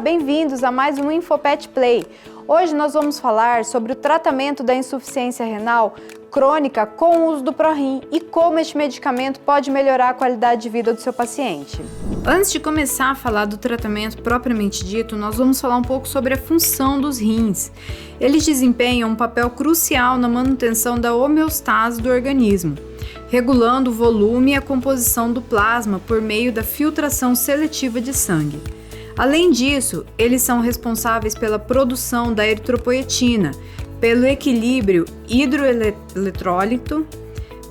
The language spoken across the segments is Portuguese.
bem-vindos a mais um InfoPet Play. Hoje nós vamos falar sobre o tratamento da insuficiência renal crônica com o uso do ProRim e como este medicamento pode melhorar a qualidade de vida do seu paciente. Antes de começar a falar do tratamento propriamente dito, nós vamos falar um pouco sobre a função dos rins. Eles desempenham um papel crucial na manutenção da homeostase do organismo, regulando o volume e a composição do plasma por meio da filtração seletiva de sangue. Além disso, eles são responsáveis pela produção da eritropoetina, pelo equilíbrio hidroeletrólito,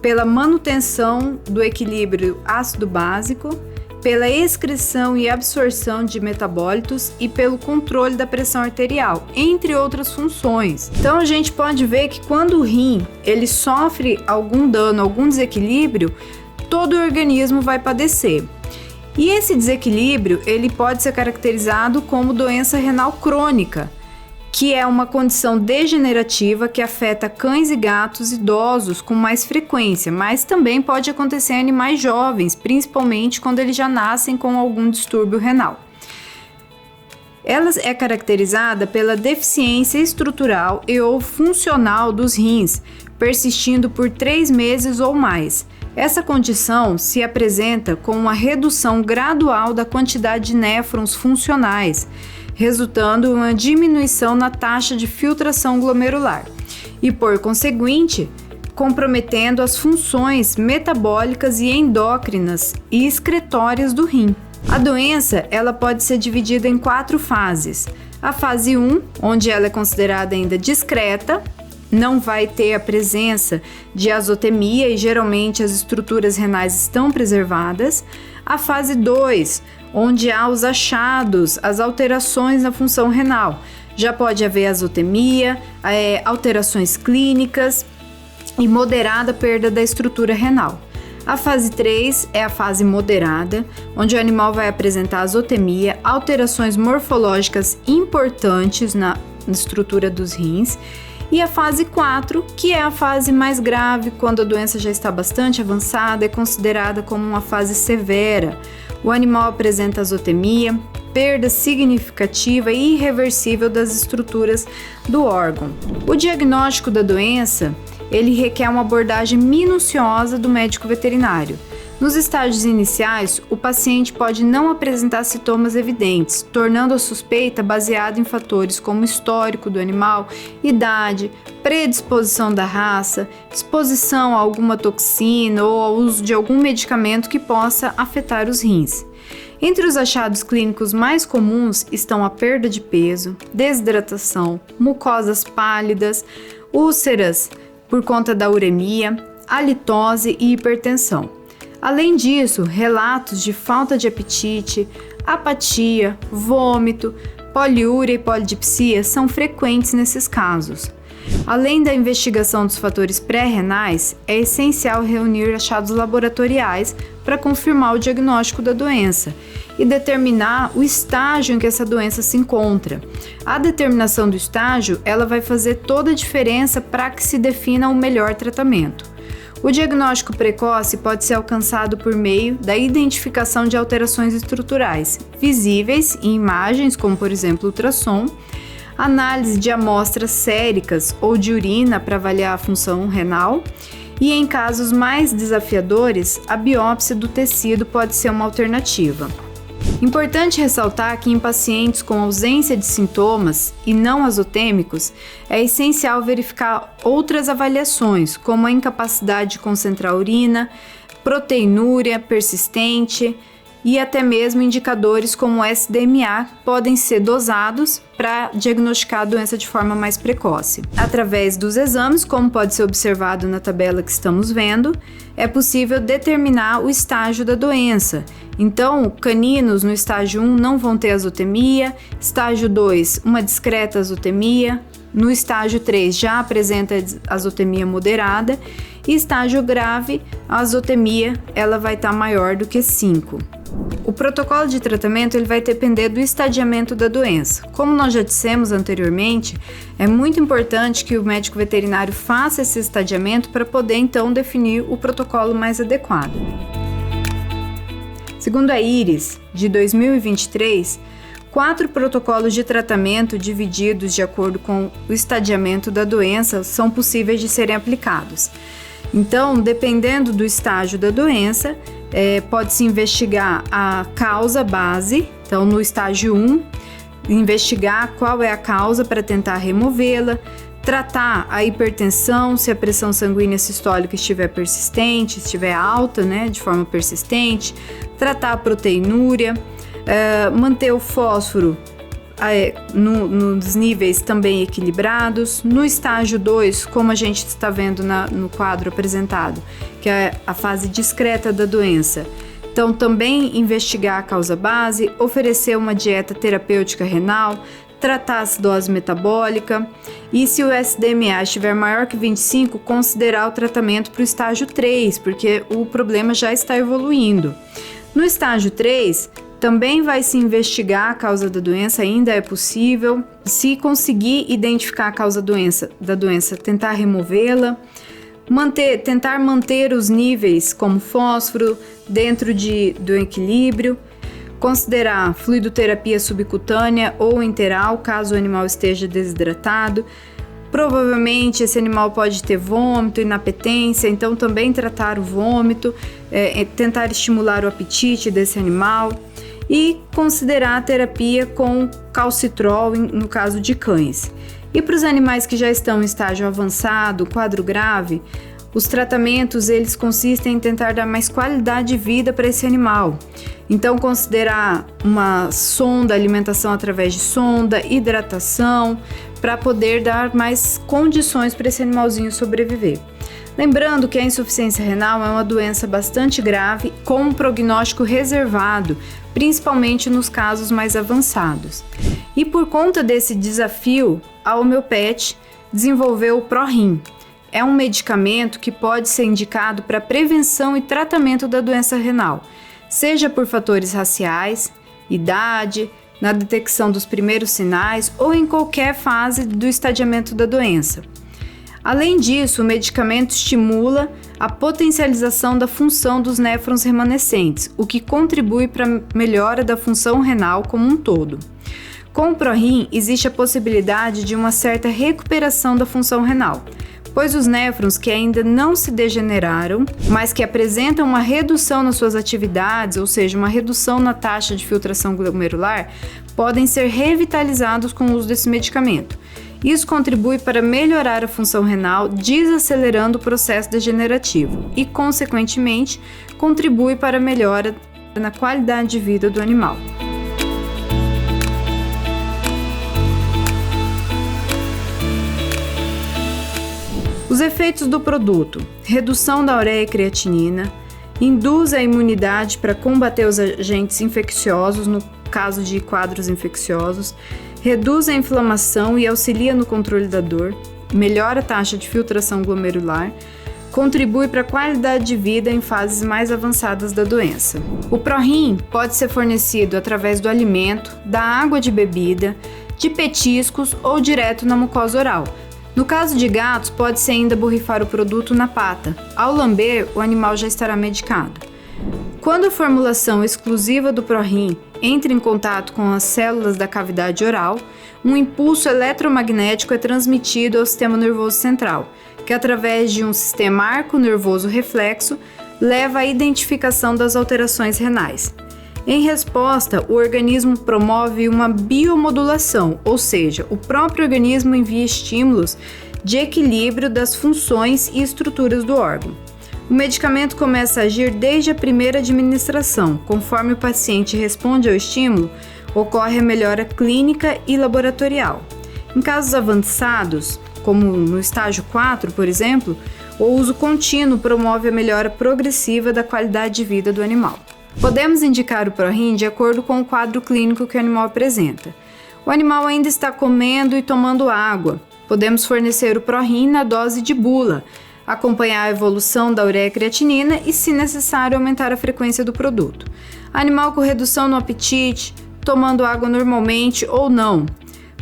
pela manutenção do equilíbrio ácido-básico, pela excreção e absorção de metabólitos e pelo controle da pressão arterial, entre outras funções. Então a gente pode ver que quando o rim ele sofre algum dano, algum desequilíbrio, todo o organismo vai padecer. E esse desequilíbrio ele pode ser caracterizado como doença renal crônica, que é uma condição degenerativa que afeta cães e gatos idosos com mais frequência, mas também pode acontecer em animais jovens, principalmente quando eles já nascem com algum distúrbio renal. Ela é caracterizada pela deficiência estrutural e ou funcional dos rins, persistindo por 3 meses ou mais. Essa condição se apresenta com uma redução gradual da quantidade de néfrons funcionais, resultando em uma diminuição na taxa de filtração glomerular e, por conseguinte, comprometendo as funções metabólicas e endócrinas e excretórias do rim. A doença ela pode ser dividida em 4 fases. A fase 1, onde ela é considerada ainda discreta, não vai ter a presença de azotemia e geralmente as estruturas renais estão preservadas. A fase 2, onde há os achados, as alterações na função renal. Já pode haver azotemia, alterações clínicas e moderada perda da estrutura renal. A fase 3 é a fase moderada, onde o animal vai apresentar azotemia, alterações morfológicas importantes na estrutura dos rins. E a fase 4, que é a fase mais grave, quando a doença já está bastante avançada, é considerada como uma fase severa. O animal apresenta azotemia, perda significativa e irreversível das estruturas do órgão. O diagnóstico da doença, ele requer uma abordagem minuciosa do médico veterinário. Nos estágios iniciais, o paciente pode não apresentar sintomas evidentes, tornando a suspeita baseada em fatores como histórico do animal, idade, predisposição da raça, exposição a alguma toxina ou ao uso de algum medicamento que possa afetar os rins. Entre os achados clínicos mais comuns estão a perda de peso, desidratação, mucosas pálidas, úlceras por conta da uremia, halitose e hipertensão. Além disso, relatos de falta de apetite, apatia, vômito, poliúria e polidipsia são frequentes nesses casos. Além da investigação dos fatores pré-renais, é essencial reunir achados laboratoriais para confirmar o diagnóstico da doença e determinar o estágio em que essa doença se encontra. A determinação do estágio, ela vai fazer toda a diferença para que se defina o melhor tratamento. O diagnóstico precoce pode ser alcançado por meio da identificação de alterações estruturais, visíveis em imagens, como por exemplo ultrassom, análise de amostras séricas ou de urina para avaliar a função renal, e em casos mais desafiadores, a biópsia do tecido pode ser uma alternativa. Importante ressaltar que em pacientes com ausência de sintomas e não azotêmicos, é essencial verificar outras avaliações, como a incapacidade de concentrar urina, proteinúria persistente e até mesmo indicadores como o SDMA podem ser dosados para diagnosticar a doença de forma mais precoce. Através dos exames, como pode ser observado na tabela que estamos vendo, é possível determinar o estágio da doença. Então, caninos no estágio 1 não vão ter azotemia, estágio 2, uma discreta azotemia, no estágio 3 já apresenta azotemia moderada e estágio grave, a azotemia ela vai estar maior do que 5. O protocolo de tratamento ele vai depender do estadiamento da doença. Como nós já dissemos anteriormente, é muito importante que o médico veterinário faça esse estadiamento para poder então definir o protocolo mais adequado. Segundo a IRIS, de 2023, 4 protocolos de tratamento divididos de acordo com o estadiamento da doença são possíveis de serem aplicados. Então, dependendo do estágio da doença, pode-se investigar a causa base. Então, no estágio 1, investigar qual é a causa para tentar removê-la, tratar a hipertensão, se a pressão sanguínea sistólica estiver persistente, estiver alta, de forma persistente, tratar a proteinúria, manter o fósforo nos níveis também equilibrados. No estágio 2, como a gente está vendo no quadro apresentado, que é a fase discreta da doença, então também investigar a causa base, oferecer uma dieta terapêutica renal, tratar a acidose metabólica e, se o SDMA estiver maior que 25, considerar o tratamento para o estágio 3, porque o problema já está evoluindo. No estágio 3, também vai se investigar a causa da doença, ainda é possível. Se conseguir identificar a causa da doença, tentar removê-la, tentar manter os níveis como fósforo dentro do equilíbrio, considerar fluidoterapia subcutânea ou enteral, caso o animal esteja desidratado. Provavelmente esse animal pode ter vômito, inapetência, então também tratar o vômito, tentar estimular o apetite desse animal e considerar a terapia com calcitrol no caso de cães. E para os animais que já estão em estágio avançado, quadro grave, os tratamentos eles consistem em tentar dar mais qualidade de vida para esse animal. Então, considerar uma sonda, alimentação através de sonda, hidratação, para poder dar mais condições para esse animalzinho sobreviver. Lembrando que a insuficiência renal é uma doença bastante grave, com um prognóstico reservado, principalmente nos casos mais avançados. E por conta desse desafio, a Homeopet desenvolveu o ProRim. É um medicamento que pode ser indicado para prevenção e tratamento da doença renal, seja por fatores raciais, idade, na detecção dos primeiros sinais ou em qualquer fase do estadiamento da doença. Além disso, o medicamento estimula a potencialização da função dos néfrons remanescentes, o que contribui para a melhora da função renal como um todo. Com o ProRim, existe a possibilidade de uma certa recuperação da função renal, pois os néfrons que ainda não se degeneraram, mas que apresentam uma redução nas suas atividades, ou seja, uma redução na taxa de filtração glomerular, podem ser revitalizados com o uso desse medicamento. Isso contribui para melhorar a função renal, desacelerando o processo degenerativo e, consequentemente, contribui para a melhora na qualidade de vida do animal. Os efeitos do produto: redução da ureia e creatinina, induz a imunidade para combater os agentes infecciosos no caso de quadros infecciosos, reduz a inflamação e auxilia no controle da dor, melhora a taxa de filtração glomerular, contribui para a qualidade de vida em fases mais avançadas da doença. O ProRim pode ser fornecido através do alimento, da água de bebida, de petiscos ou direto na mucosa oral. No caso de gatos, pode-se ainda borrifar o produto na pata. Ao lamber, o animal já estará medicado. Quando a formulação exclusiva do ProRim entra em contato com as células da cavidade oral, um impulso eletromagnético é transmitido ao sistema nervoso central, que através de um sistema arco-nervoso reflexo leva à identificação das alterações renais. Em resposta, o organismo promove uma biomodulação, ou seja, o próprio organismo envia estímulos de equilíbrio das funções e estruturas do órgão. O medicamento começa a agir desde a primeira administração. Conforme o paciente responde ao estímulo, ocorre a melhora clínica e laboratorial. Em casos avançados, como no estágio 4, por exemplo, o uso contínuo promove a melhora progressiva da qualidade de vida do animal. Podemos indicar o ProRim de acordo com o quadro clínico que o animal apresenta. O animal ainda está comendo e tomando água. Podemos fornecer o ProRim na dose de bula, acompanhar a evolução da ureia e creatinina e, se necessário, aumentar a frequência do produto. Animal com redução no apetite, tomando água normalmente ou não.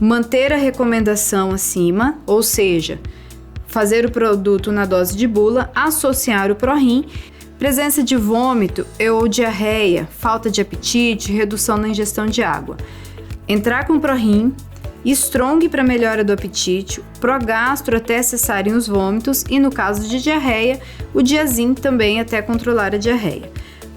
Manter a recomendação acima, ou seja, fazer o produto na dose de bula, associar o ProRim, presença de vômito ou diarreia, falta de apetite, redução na ingestão de água. entrar com Prorim, Strong para melhora do apetite, Progastro até cessarem os vômitos e, no caso de diarreia, o Diazin também até controlar a diarreia.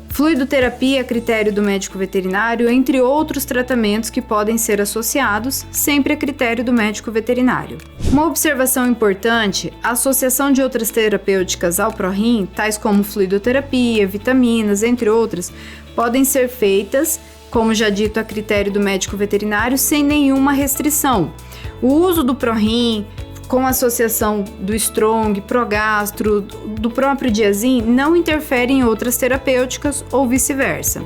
Fluidoterapia a critério do médico veterinário, entre outros tratamentos que podem ser associados, sempre a critério do médico veterinário. Uma observação importante, a associação de outras terapêuticas ao Prorim, tais como fluidoterapia, vitaminas, entre outras, podem ser feitas, como já dito, a critério do médico veterinário, sem nenhuma restrição. O uso do Prorim, com associação do Strong, Progastro, do próprio Diazin, não interfere em outras terapêuticas ou vice-versa.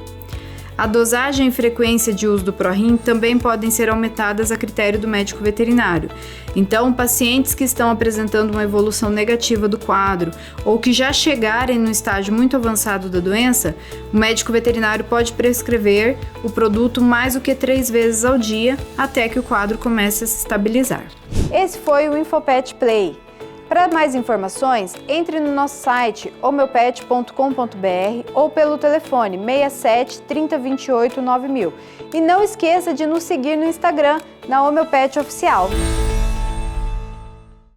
A dosagem e frequência de uso do Prorim também podem ser aumentadas a critério do médico veterinário. Então, pacientes que estão apresentando uma evolução negativa do quadro ou que já chegarem no estágio muito avançado da doença, o médico veterinário pode prescrever o produto mais do que 3 vezes ao dia até que o quadro comece a se estabilizar. Esse foi o InfoPet Play. Para mais informações, entre no nosso site homeopet.com.br ou pelo telefone 67 30 28 9000. E não esqueça de nos seguir no Instagram, na Homeopet Oficial.